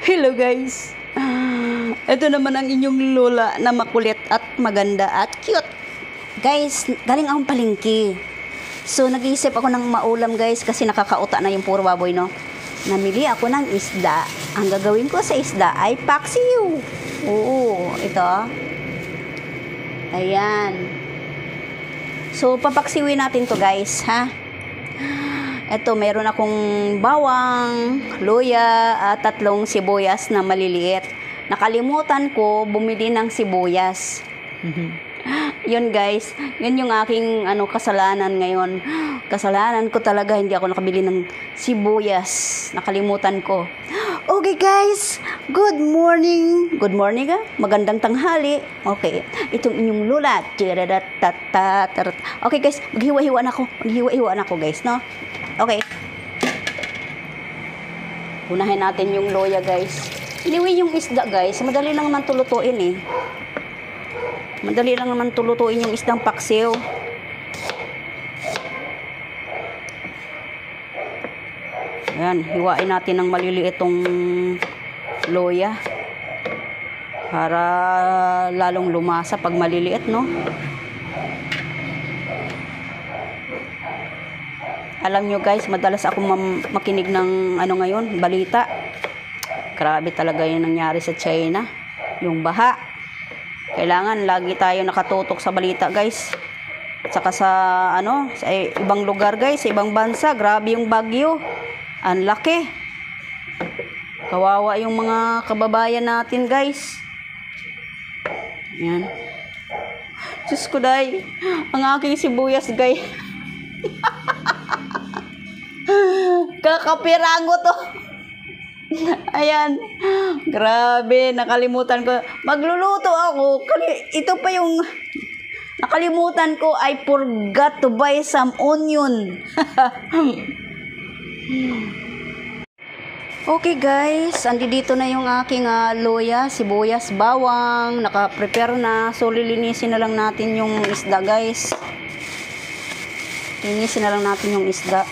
Hello guys. Ito naman ang inyong lola na makulit at maganda at cute. Guys, galing akong palengke. So nag-iisip ako ng maulam guys kasi nakakauta na yung puro baboy, no. Namili ako ng isda. Ang gagawin ko sa isda ay paksiw. Oo, ito. Ayan. So papaksiwin natin to guys, ha. Ito, meron akong bawang, luya, at 3 sibuyas na maliliit. Nakalimutan ko bumili ng sibuyas. Yun guys, yun yung aking kasalanan ngayon. Kasalanan ko talaga, hindi ako nakabili ng sibuyas. Nakalimutan ko. Okay guys, good morning. Good morning magandang tanghali. Okay, itong inyong lula. Okay guys, maghiwa-hiwa na ako. Maghiwa-hiwa na ako guys, no? Okay. Unahin natin yung loya guys. Anyway, yung isda guys, madali lang naman tulutuin eh. Madali lang naman tulutuin yung isdang paksiw. Ayan, hiwain natin ng maliliit itong loya. Para lalong lumasa pag maliliit, no? Alam nyo guys, madalas ako makinig ng ngayon, balita. Grabe talaga yung nangyari sa China. Yung baha. Kailangan lagi tayo nakatutok sa balita guys. At saka sa ibang lugar guys, sa ibang bansa, grabe yung bagyo. Ang laki. Kawawa yung mga kababayan natin guys. Yan. Diyos ko day, ang aking sibuyas guys. Kakapirango to. Ayan. Grabe, nakalimutan ko. Magluluto ako. Ito pa yung nakalimutan ko. I forgot to buy some onion. Okay guys, andito na yung aking loya, sibuyas, bawang. Naka-prepare na. So lilinisin na lang natin yung isda guys. Linisin na lang natin yung isda.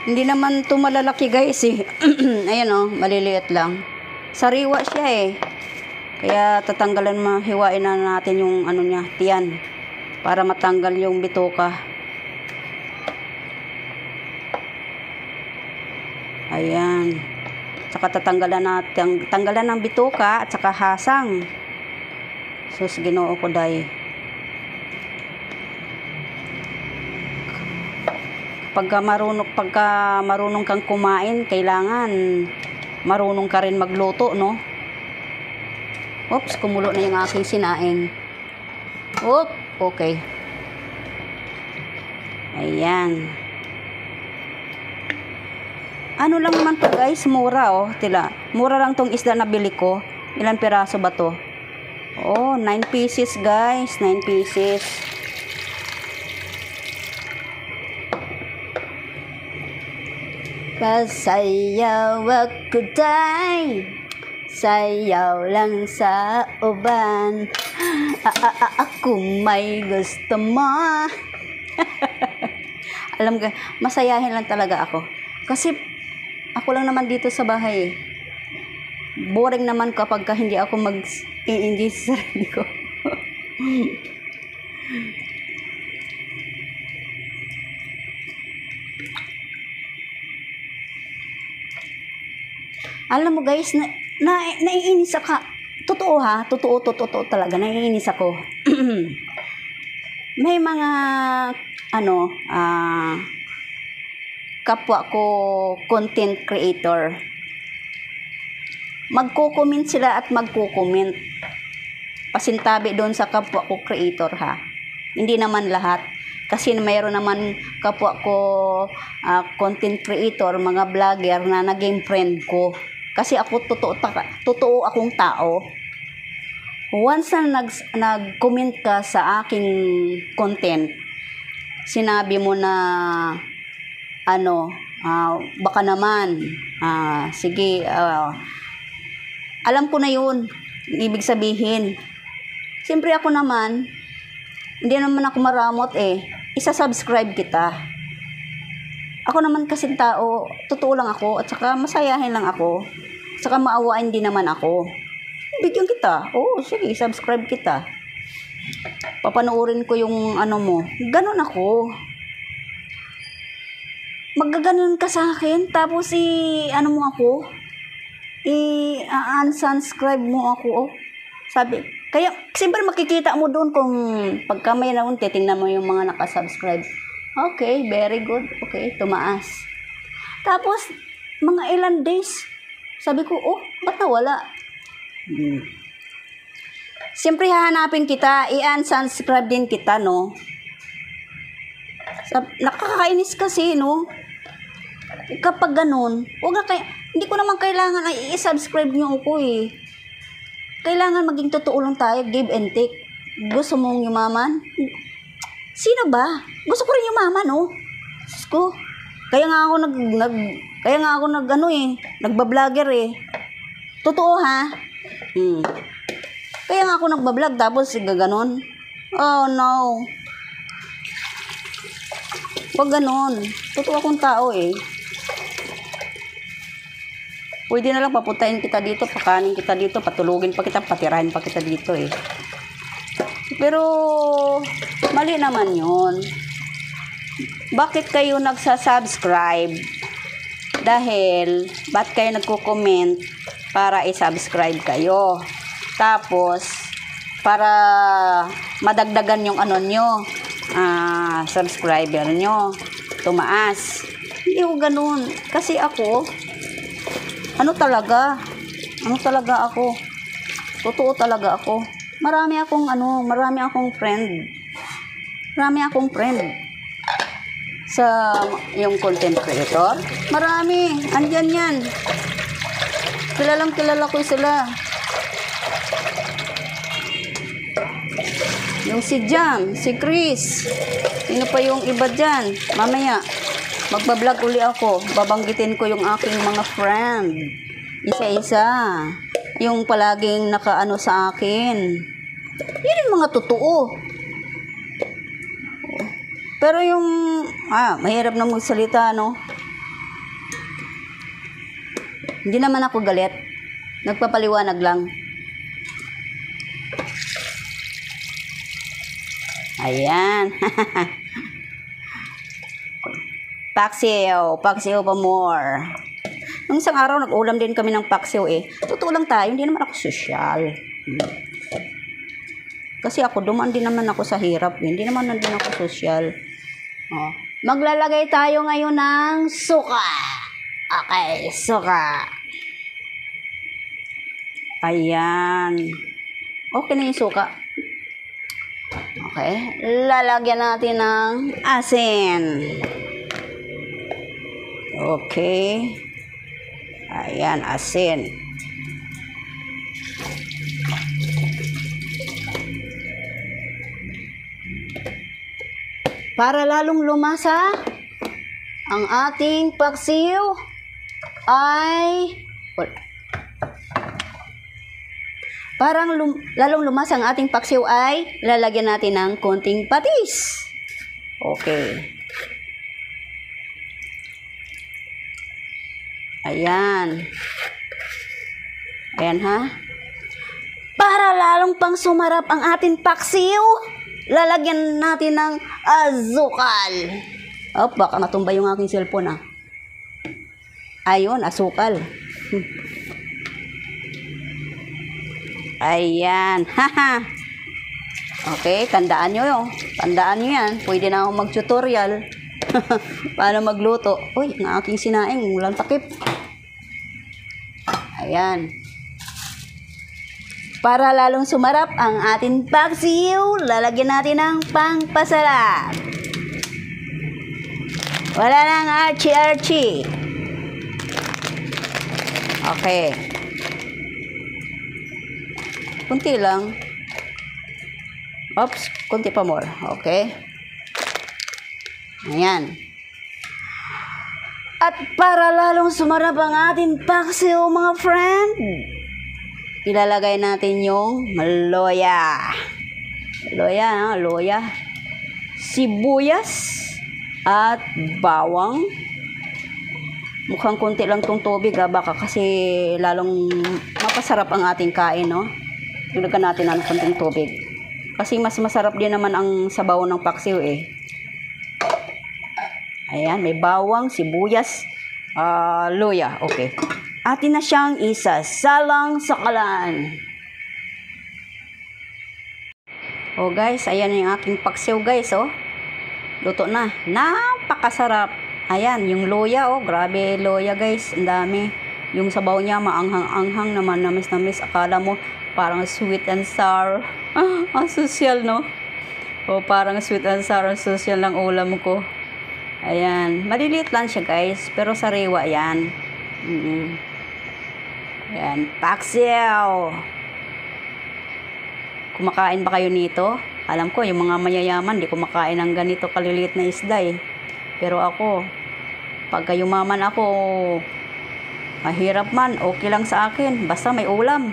Hindi naman ito malalaki guys eh. Ayan maliliit lang. Sariwa siya eh. Kaya hiwain na natin yung niya, tiyan. Para matanggal yung bituka. Ayan. Saka tanggalan ng bituka at saka hasang. Sus, Ginoo ko day. Pagka marunong kang kumain, kailangan marunong ka rin magluto, no? Oops, kumulo na yung aking sinaing. Oop, okay. Ayan. Ano lang naman to guys, mura tila. Mura lang tong isda na bili ko. Ilang piraso ba to? Oh, 9 pieces guys, 9 pieces. Pasayaw ako day, sayaw lang sa uban. Ako may gusto mo. Alam ka, masayahin lang talaga ako. Kasi ako lang naman dito sa bahay eh. Boring naman kapag hindi ako mag-i-enjoy sa sarili ko. Alam mo guys, naiinis ako. Totoo ha, totoo talaga, naiinis ako. May mga kapwa ko content creator. Magko-comment sila at magko-comment. Pasintabi doon sa kapwa ko creator ha. Hindi naman lahat. Kasi mayroon naman kapwa ko content creator, mga vlogger na naging friend ko. Kasi ako totoo akong tao. Once na nag-comment ka sa aking content, sinabi mo na baka naman sige, alam ko na yun, ibig sabihin. Siyempre ako naman, hindi naman ako maramot eh. Isa-subscribe kita. Ako naman kasing tao, totoo lang ako, at saka masayahin lang ako. At saka maawain din naman ako. Bigyan kita. Oo, sige, subscribe kita. Papanoorin ko yung ano mo. Ganon ako. Magaganon ka sa akin, tapos ano mo ako, unsubscribe mo ako. Oh. Sabi, kaya, siyempre makikita mo doon kung pagka may naun, titingnan mo yung mga nakasubscribe. Okay, very good. Okay, tumaas. Tapos, mga ilan days, sabi ko, oh, ba't nawala? Siyempre hahanapin kita, i-unsubscribe din kita, no? Nakakainis kasi, no? Kapag ganun, hindi ko naman kailangan ay i-subscribe niyo ako eh. Kailangan maging totoo lang tayo, give and take. Gusto mong yumaman? Sino ba? Gusto ko rin yumaman, no? Diyos ko. Kaya nga ako nagba-vlogger eh. Totoo ha? Kaya nga ako nagba-vlog tapos gaganon. Oh no. Wag ganon. Totoo akong tao eh. Pwede na lang papuntahin kita dito, pakanin kita dito, patulugin pa kita, patirahin pa kita dito eh. Pero, mali naman yun. Bakit kayo nagsasubscribe? Dahil, ba't kayo nagko-comment para i-subscribe kayo? Tapos, para madagdagan yung ano nyo, subscriber nyo, tumaas. Hindi ko ganun. Kasi ako, ano talaga ako. Totoo talaga ako. Marami akong friend. Sa yung content creator. Marami. Andyan yan. Kilala ko sila. Yung si Jam, si Chris. Sino pa yung iba dyan? Mamaya. Magbablog uli ako. Babanggitin ko yung aking mga friend. Isa-isa. Yung palaging nakaano sa akin. Yun yung mga totoo. Pero yung, mahirap na magsalita, no? Hindi naman ako galit. Nagpapaliwanag lang. Ayan. Paksiw pa more. Nung isang araw, nag-ulam din kami ng paksiw eh. Totoo lang tayo, hindi naman ako sosyal. Kasi ako, dumaan din naman ako sa hirap. Hindi naman nandun ako sosyal. Oh. Maglalagay tayo ngayon ng suka. Okay, suka. Ayan. Okay na yung suka. Okay. Lalagyan natin ng asin. Okay. Ayan, asin. Para lalong lumasa, ang ating paksiw ay lalong lumasa ang ating paksiw ay lalagyan natin ng konting patis. Okay. Ayan. Ayan ha. Para lalong pang sumarap ang ating paksiw, lalagyan natin ng asukal. Oh, baka natumba yung aking cellphone Ayun, asukal. Ayan. Haha. Okay, tandaan nyo yun. Tandaan nyo yan. Pwede na akong mag-tutorial. Paano magluto. Uy, ang aking sinaing. Walang takip. Ayan. Para lalong sumarap ang ating paksiw, lalagyan natin ng pangpasarap. Wala nang archi-archi. Okay. Kunti lang. Oops, kunti pa more. Okay. Ayan. At para lalong sumarap ang ating paksiw, mga friend, ilalagay natin yung loya. Loya. Sibuyas at bawang. Mukhang konti lang tong tubig baka kasi lalong mapasarap ang ating kain, no? Lagyan natin ng konting tubig. Kasi mas masarap din naman ang sabaw ng paksiw eh. Ayan, may bawang, sibuyas, luya. Okay. Atin na siyang isasalang sa kalan. Oh guys, ayan yung aking paksiw guys, oh. Luto na. Napakasarap. Ayan, yung luya, oh. Grabe luya guys. Ang dami. Yung sabaw niya, maanghang-anghang naman. Namis-namis. Akala mo, parang sweet and sour. Ang sosyal, no? Oh, parang sweet and sour. Ang sosyal lang ulam ko. Ayan. Maliliit lang siya guys. Pero sariwa yan. Ayan. Paksiw. Kumakain ba kayo nito? Alam ko, yung mga mayayaman, di kumakain ng ganito kaliliit na isda eh. Pero ako, pagka yumaman ako, mahirap man, okay lang sa akin. Basta may ulam.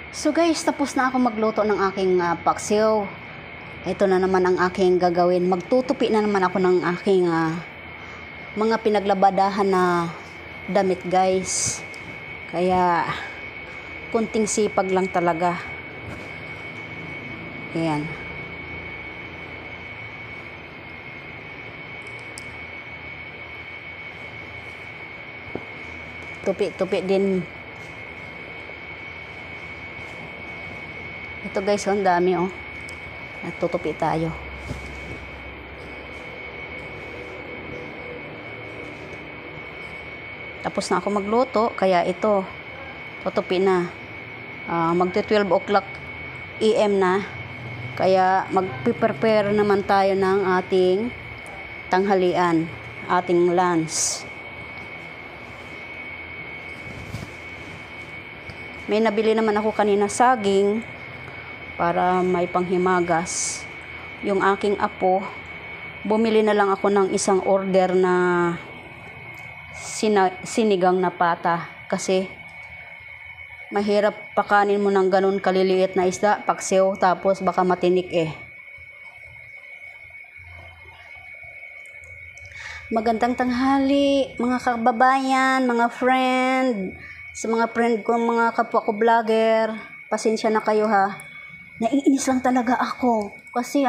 So guys, tapos na ako magluto ng aking paksiw. Ito na naman ang aking gagawin. Magtutupi na naman ako ng aking mga pinaglabadahan na damit guys. Kaya, kunting sipag lang talaga. Ayan. Tupi-tupi din. Ito guys, ang dami oh. Tutupi tayo. Tapos na ako magluto, kaya ito, tutupi na. Magti 12 o'clock AM na. Kaya mag-prepare naman tayo ng ating tanghalian, ating lunch. May nabili naman ako kanina saging para may panghimagas. Yung aking apo, bumili na lang ako ng isang order na sinigang na pata kasi mahirap pakanin mo ng ganun kaliliit na isda, paksiw, tapos baka matinik eh. Magandang tanghali mga kababayan, mga friend, sa mga friend ko, mga kapwa ko vlogger, pasensya na kayo ha. Naiinis lang talaga ako kasi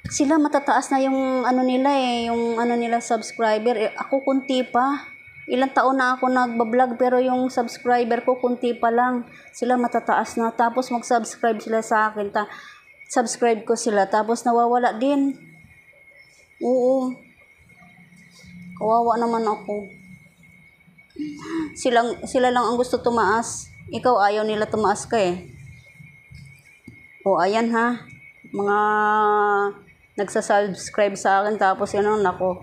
sila matataas na yung nila eh, yung nila subscriber eh, ako kunti pa. Ilang taon na ako nagbablog pero yung subscriber ko kunti pa lang. Sila matataas na, tapos mag-subscribe sila sa akin, subscribe ko sila tapos nawawala din. Oo, kawawa naman ako. Sila lang ang gusto tumaas, ikaw ayaw nila tumaas ka eh. O ayan ha, mga nagsasubscribe sa akin tapos nako,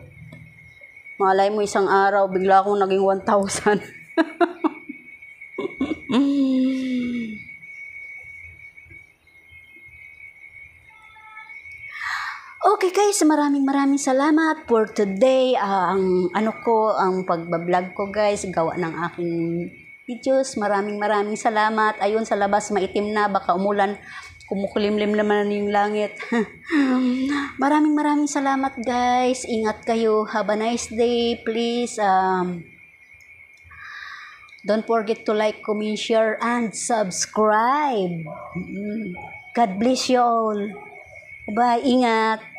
malay mo isang araw bigla akong naging 1,000. Okay guys, maraming salamat for today. Ang pagbablog ko guys, gawa ng aking videos. Maraming salamat. Ayun sa labas maitim na, baka umulan. Kumukulimlim naman yung langit. Maraming salamat guys. Ingat kayo. Have a nice day. Please don't forget to like, comment, share, and subscribe. God bless you all. Bye. Ingat.